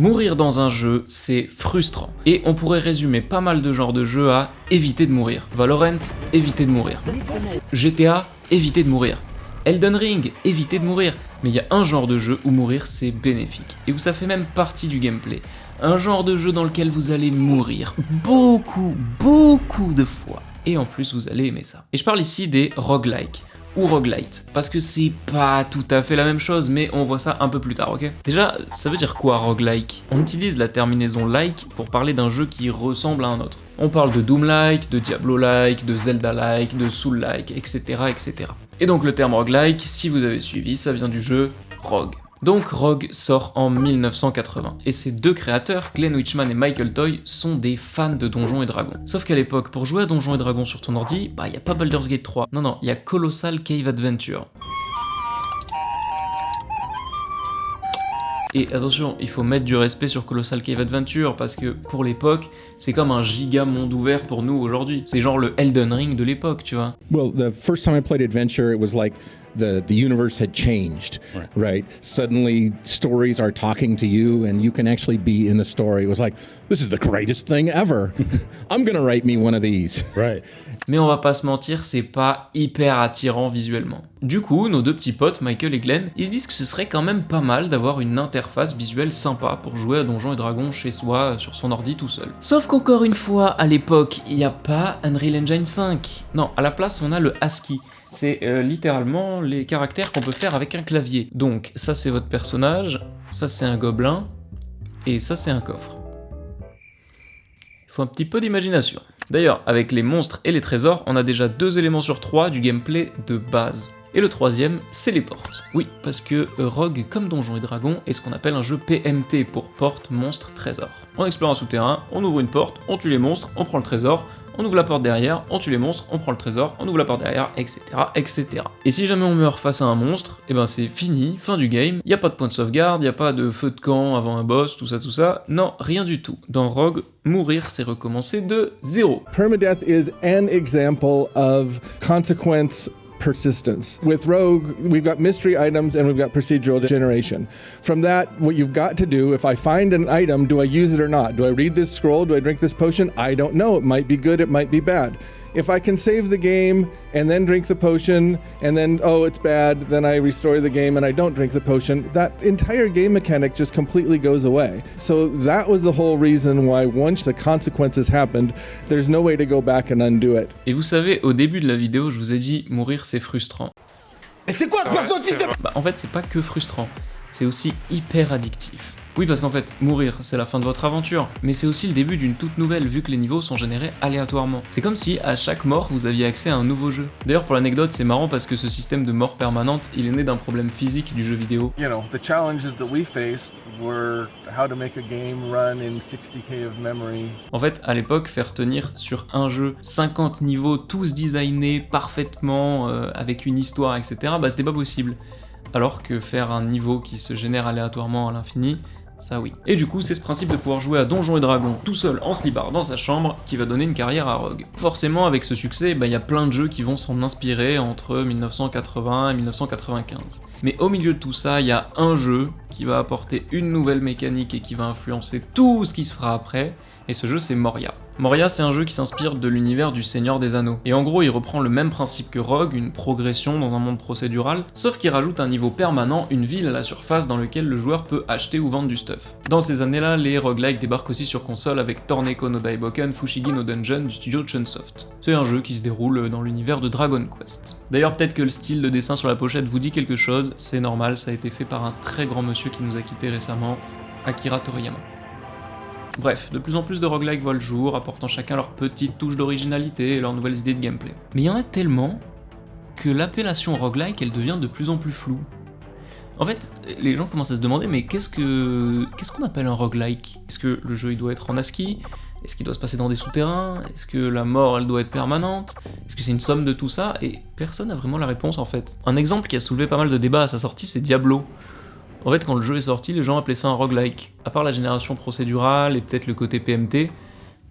Mourir dans un jeu, c'est frustrant. Et on pourrait résumer pas mal de genres de jeux à éviter de mourir. Valorant, éviter de mourir. GTA, éviter de mourir. Elden Ring, éviter de mourir. Mais il y a un genre de jeu où mourir c'est bénéfique, et où ça fait même partie du gameplay. Un genre de jeu dans lequel vous allez mourir beaucoup de fois. Et en plus vous allez aimer ça. Et je parle ici des roguelikes. Ou roguelite, parce que c'est pas tout à fait la même chose, mais on voit ça un peu plus tard, ok? Déjà, ça veut dire quoi roguelike? On utilise la terminaison like pour parler d'un jeu qui ressemble à un autre. On parle de Doom-like, de Diablo-like, de Zelda-like, de Soul-like, etc., etc. Et donc le terme roguelike, si vous avez suivi, ça vient du jeu Rogue. Donc Rogue sort en 1980, et ses deux créateurs, Glenn Wichman et Michael Toy, sont des fans de Donjons et Dragons. Sauf qu'à l'époque, pour jouer à Donjons et Dragons sur ton ordi, y a pas Baldur's Gate 3, non, il y a Colossal Cave Adventure. Et attention, il faut mettre du respect sur Colossal Cave Adventure, parce que pour l'époque, c'est comme un giga monde ouvert pour nous aujourd'hui. C'est genre le Elden Ring de l'époque, tu vois. Well, the first time I played Adventure, it was like the universe had changed, right? Suddenly stories are talking to you and you can actually be in the story. It was like, this is the greatest thing ever. I'm gonna write me one of these. Right. Mais on va pas se mentir, c'est pas hyper attirant visuellement. Du coup, nos deux petits potes, Michael et Glenn, ils se disent que ce serait quand même pas mal d'avoir une interface visuelle sympa pour jouer à Donjons et Dragons chez soi, sur son ordi tout seul. Sauf qu'encore une fois, à l'époque, il n'y a pas Unreal Engine 5. Non, à la place, on a le ASCII. C'est littéralement les caractères qu'on peut faire avec un clavier. Donc, ça c'est votre personnage, ça c'est un gobelin, et ça c'est un coffre. Il faut un petit peu d'imagination. D'ailleurs, avec les monstres et les trésors, on a déjà 2 éléments sur 3 du gameplay de base. Et le troisième, c'est les portes. Oui, parce que Rogue, comme Donjons et Dragons, est ce qu'on appelle un jeu PMT pour porte, monstre, trésor. On explore un souterrain, on ouvre une porte, on tue les monstres, on prend le trésor, on ouvre la porte derrière, on tue les monstres, on prend le trésor, on ouvre la porte derrière, etc., etc. Et si jamais on meurt face à un monstre, et ben c'est fini, fin du game, y a pas de point de sauvegarde, y a pas de feu de camp avant un boss, tout ça, non, rien du tout. Dans Rogue, mourir c'est recommencer de zéro. Permadeath is an example of consequence persistence. With Rogue, we've got mystery items and we've got procedural generation. From that, what you've got to do, if I find an item, do I use it or not? Do I read this scroll? Do I drink this potion? I don't know. It might be good, it might be bad. If I can save the game and then drink the potion and then, oh, it's bad, then I restore the game and I don't drink the potion, that entire game mechanic just completely goes away. So that was the whole reason why once the consequences happened, there's no way to go back and undo it. Et vous savez, au début de la vidéo, je vous ai dit, mourir c'est frustrant. Mais c'est quoi ce perso de système ? En fait, c'est pas que frustrant, c'est aussi hyper addictif. Oui, parce qu'en fait, mourir, c'est la fin de votre aventure, mais c'est aussi le début d'une toute nouvelle, vu que les niveaux sont générés aléatoirement. C'est comme si, à chaque mort, vous aviez accès à un nouveau jeu. D'ailleurs, pour l'anecdote, c'est marrant parce que ce système de mort permanente, il est né d'un problème physique du jeu vidéo. You know, the challenges that we faced were how to make a game run in 60K of memory. En fait, à l'époque, faire tenir sur un jeu 50 niveaux, tous designés parfaitement, avec une histoire, etc., c'était pas possible. Alors que faire un niveau qui se génère aléatoirement à l'infini, ça oui. Et du coup, c'est ce principe de pouvoir jouer à Donjons et Dragons tout seul en slibard dans sa chambre qui va donner une carrière à Rogue. Forcément, avec ce succès, y a plein de jeux qui vont s'en inspirer entre 1980 et 1995. Mais au milieu de tout ça, il y a un jeu qui va apporter une nouvelle mécanique et qui va influencer tout ce qui se fera après, et ce jeu c'est Moria. Moria, c'est un jeu qui s'inspire de l'univers du Seigneur des Anneaux. Et en gros, il reprend le même principe que Rogue, une progression dans un monde procédural, sauf qu'il rajoute un niveau permanent, une ville à la surface dans lequel le joueur peut acheter ou vendre du stuff. Dans ces années-là, les roguelikes débarquent aussi sur console avec Torneko no Daiboken Fushigi no Dungeon du studio Chunsoft. C'est un jeu qui se déroule dans l'univers de Dragon Quest. D'ailleurs, peut-être que le style de dessin sur la pochette vous dit quelque chose, c'est normal, ça a été fait par un très grand monsieur qui nous a quittés récemment, Akira Toriyama. Bref, de plus en plus de roguelikes voient le jour, apportant chacun leur petite touche d'originalité et leurs nouvelles idées de gameplay. Mais il y en a tellement que l'appellation roguelike, elle devient de plus en plus floue. En fait, les gens commencent à se demander, mais qu'est-ce qu'on appelle un roguelike ? Est-ce que le jeu il doit être en ASCII ? Est-ce qu'il doit se passer dans des souterrains ? Est-ce que la mort elle doit être permanente ? Est-ce que c'est une somme de tout ça ? Et personne n'a vraiment la réponse en fait. Un exemple qui a soulevé pas mal de débats à sa sortie, c'est Diablo. En fait, quand le jeu est sorti, les gens appelaient ça un roguelike. À part la génération procédurale et peut-être le côté PMT,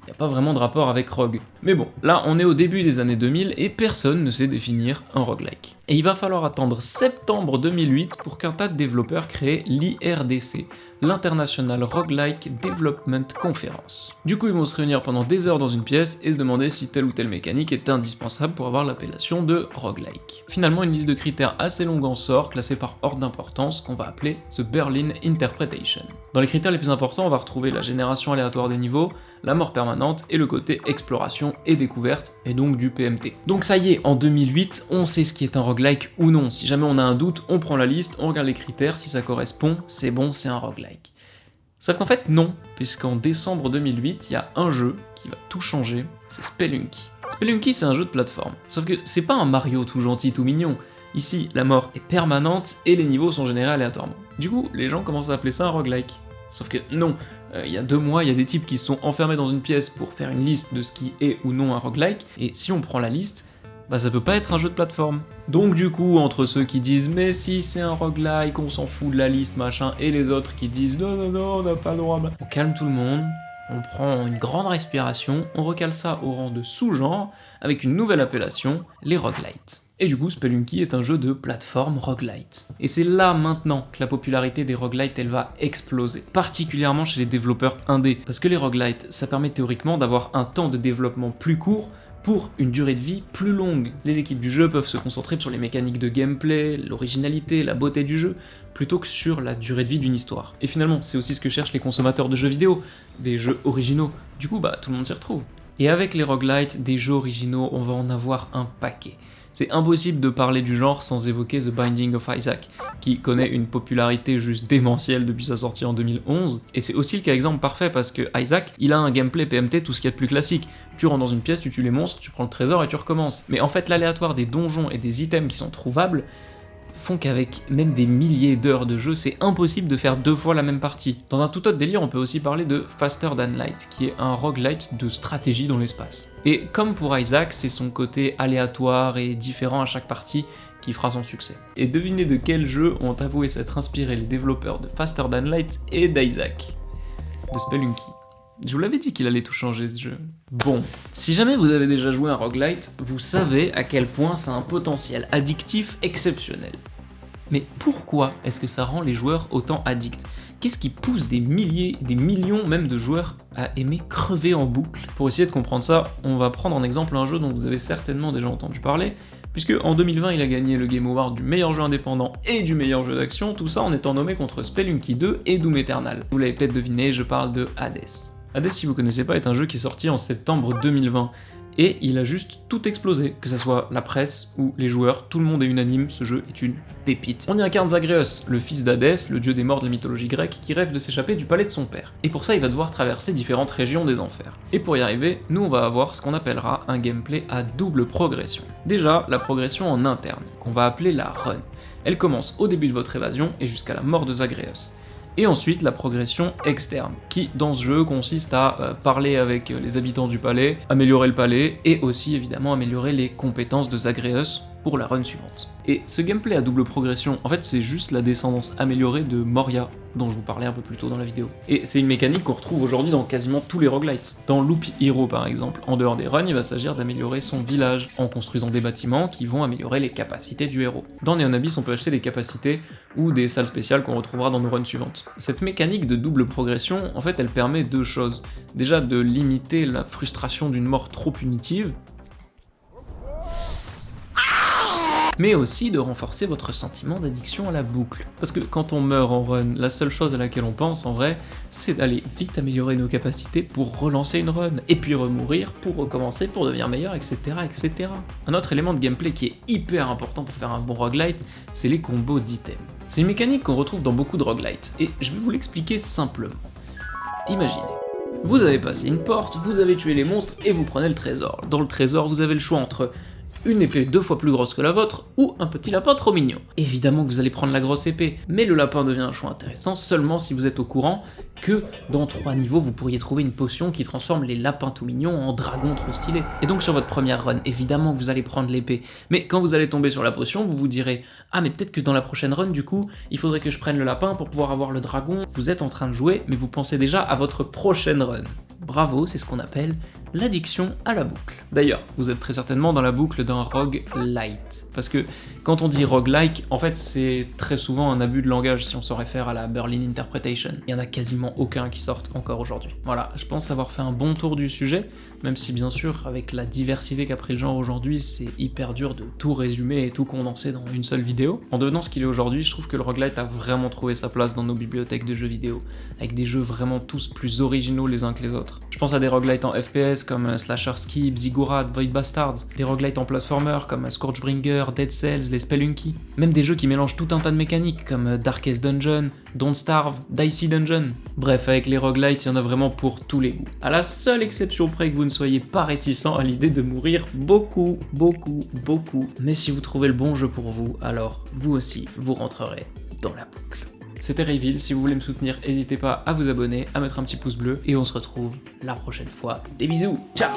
il n'y a pas vraiment de rapport avec Rogue. Mais bon, là on est au début des années 2000 et personne ne sait définir un roguelike. Et il va falloir attendre septembre 2008 pour qu'un tas de développeurs créent l'IRDC, l'International Roguelike Development Conference. Du coup, ils vont se réunir pendant des heures dans une pièce et se demander si telle ou telle mécanique est indispensable pour avoir l'appellation de roguelike. Finalement, une liste de critères assez longue en sort, classée par ordre d'importance, qu'on va appeler The Berlin Interpretation. Dans les critères les plus importants, on va retrouver la génération aléatoire des niveaux, la mort permanente et le côté exploration et découverte, et donc du PMT. Donc ça y est, en 2008, on sait ce qui est un roguelike ou non. Si jamais on a un doute, on prend la liste, on regarde les critères, si ça correspond, c'est bon, c'est un roguelike. Sauf qu'en fait non, puisqu'en décembre 2008, il y a un jeu qui va tout changer, c'est Spelunky. Spelunky, c'est un jeu de plateforme, sauf que c'est pas un Mario tout gentil, tout mignon. Ici, la mort est permanente et les niveaux sont générés aléatoirement. Du coup, les gens commencent à appeler ça un roguelike. Sauf que non, il y a 2 mois, il y a des types qui se sont enfermés dans une pièce pour faire une liste de ce qui est ou non un roguelike, et si on prend la liste, bah ça peut pas être un jeu de plateforme. Donc du coup, entre ceux qui disent « mais si c'est un roguelike, on s'en fout de la liste, machin », et les autres qui disent « non, non, non, on n'a pas le droit », on calme tout le monde, on prend une grande respiration, on recale ça au rang de sous-genre, avec une nouvelle appellation, les roguelites. Et du coup, Spelunky est un jeu de plateforme roguelite. Et c'est là maintenant que la popularité des roguelites elle va exploser, particulièrement chez les développeurs indés, parce que les roguelites, ça permet théoriquement d'avoir un temps de développement plus court pour une durée de vie plus longue. Les équipes du jeu peuvent se concentrer sur les mécaniques de gameplay, l'originalité, la beauté du jeu, plutôt que sur la durée de vie d'une histoire. Et finalement, c'est aussi ce que cherchent les consommateurs de jeux vidéo, des jeux originaux. Du coup, bah tout le monde s'y retrouve. Et avec les roguelites, des jeux originaux, on va en avoir un paquet. C'est impossible de parler du genre sans évoquer The Binding of Isaac, qui connaît une popularité juste démentielle depuis sa sortie en 2011, et c'est aussi le cas exemple parfait parce que Isaac, il a un gameplay PMT tout ce qu'il y a de plus classique. Tu rentres dans une pièce, tu tues les monstres, tu prends le trésor et tu recommences. Mais en fait, l'aléatoire des donjons et des items qui sont trouvables font qu'avec même des milliers d'heures de jeu, c'est impossible de faire 2 fois la même partie. Dans un tout autre délire, on peut aussi parler de Faster Than Light, qui est un roguelite de stratégie dans l'espace. Et comme pour Isaac, c'est son côté aléatoire et différent à chaque partie qui fera son succès. Et devinez de quel jeu ont avoué s'être inspirés les développeurs de Faster Than Light et d'Isaac. De Spelunky. Je vous l'avais dit qu'il allait tout changer ce jeu. Bon, si jamais vous avez déjà joué un roguelite, vous savez à quel point ça a un potentiel addictif exceptionnel. Mais pourquoi est-ce que ça rend les joueurs autant addicts ? Qu'est-ce qui pousse des milliers, des millions même de joueurs à aimer crever en boucle ? Pour essayer de comprendre ça, on va prendre en exemple un jeu dont vous avez certainement déjà entendu parler, puisque en 2020 il a gagné le Game Award du meilleur jeu indépendant et du meilleur jeu d'action, tout ça en étant nommé contre Spelunky 2 et Doom Eternal. Vous l'avez peut-être deviné, je parle de Hades. Hades, si vous connaissez pas, est un jeu qui est sorti en septembre 2020, et il a juste tout explosé, que ce soit la presse ou les joueurs, tout le monde est unanime, ce jeu est une pépite. On y incarne Zagreus, le fils d'Hadès, le dieu des morts de la mythologie grecque, qui rêve de s'échapper du palais de son père. Et pour ça, il va devoir traverser différentes régions des enfers. Et pour y arriver, nous on va avoir ce qu'on appellera un gameplay à double progression. Déjà, la progression en interne, qu'on va appeler la run. Elle commence au début de votre évasion et jusqu'à la mort de Zagreus. Et ensuite la progression externe, qui dans ce jeu consiste à parler avec les habitants du palais, améliorer le palais, et aussi évidemment améliorer les compétences de Zagreus pour la run suivante. Et ce gameplay à double progression, en fait c'est juste la descendance améliorée de Moria, dont je vous parlais un peu plus tôt dans la vidéo. Et c'est une mécanique qu'on retrouve aujourd'hui dans quasiment tous les roguelites. Dans Loop Hero par exemple, en dehors des runs, il va s'agir d'améliorer son village, en construisant des bâtiments qui vont améliorer les capacités du héros. Dans Neon Abyss, on peut acheter des capacités ou des salles spéciales qu'on retrouvera dans nos runs suivantes. Cette mécanique de double progression, en fait elle permet 2 choses. Déjà de limiter la frustration d'une mort trop punitive, mais aussi de renforcer votre sentiment d'addiction à la boucle. Parce que quand on meurt en run, la seule chose à laquelle on pense en vrai, c'est d'aller vite améliorer nos capacités pour relancer une run, et puis remourir pour recommencer, pour devenir meilleur, etc. etc. Un autre élément de gameplay qui est hyper important pour faire un bon roguelite, c'est les combos d'items. C'est une mécanique qu'on retrouve dans beaucoup de roguelites, et je vais vous l'expliquer simplement. Imaginez. Vous avez passé une porte, vous avez tué les monstres, et vous prenez le trésor. Dans le trésor, vous avez le choix entre une épée 2 fois plus grosse que la vôtre, ou un petit lapin trop mignon. Évidemment que vous allez prendre la grosse épée, mais le lapin devient un choix intéressant seulement si vous êtes au courant que dans 3 niveaux vous pourriez trouver une potion qui transforme les lapins tout mignons en dragons trop stylés. Et donc sur votre première run, évidemment que vous allez prendre l'épée, mais quand vous allez tomber sur la potion, vous vous direz « Ah mais peut-être que dans la prochaine run du coup, il faudrait que je prenne le lapin pour pouvoir avoir le dragon ». Vous êtes en train de jouer, mais vous pensez déjà à votre prochaine run. Bravo, c'est ce qu'on appelle l'addiction à la boucle. D'ailleurs, vous êtes très certainement dans la boucle d'un roguelite. Parce que quand on dit roguelike, en fait c'est très souvent un abus de langage si on se réfère à la Berlin Interpretation. Il y en a quasiment aucun qui sortent encore aujourd'hui. Voilà, je pense avoir fait un bon tour du sujet, même si bien sûr, avec la diversité qu'a pris le genre aujourd'hui, c'est hyper dur de tout résumer et tout condenser dans une seule vidéo. En devenant ce qu'il est aujourd'hui, je trouve que le roguelite a vraiment trouvé sa place dans nos bibliothèques de jeux vidéo, avec des jeux vraiment tous plus originaux les uns que les autres. Je pense à des roguelites en FPS comme Slasher Skip, Ziggurat, Void Bastards, des roguelites en platformer comme Scourgebringer, Dead Cells, les Spelunky, même des jeux qui mélangent tout un tas de mécaniques comme Darkest Dungeon, Don't Starve, Dicey Dungeon. Bref, avec les roguelites, il y en a vraiment pour tous les goûts. À la seule exception près que vous ne soyez pas réticent à l'idée de mourir beaucoup. Mais si vous trouvez le bon jeu pour vous, alors vous aussi, vous rentrerez dans la boucle. C'était Reveal, si vous voulez me soutenir, n'hésitez pas à vous abonner, à mettre un petit pouce bleu, et on se retrouve la prochaine fois. Des bisous, ciao!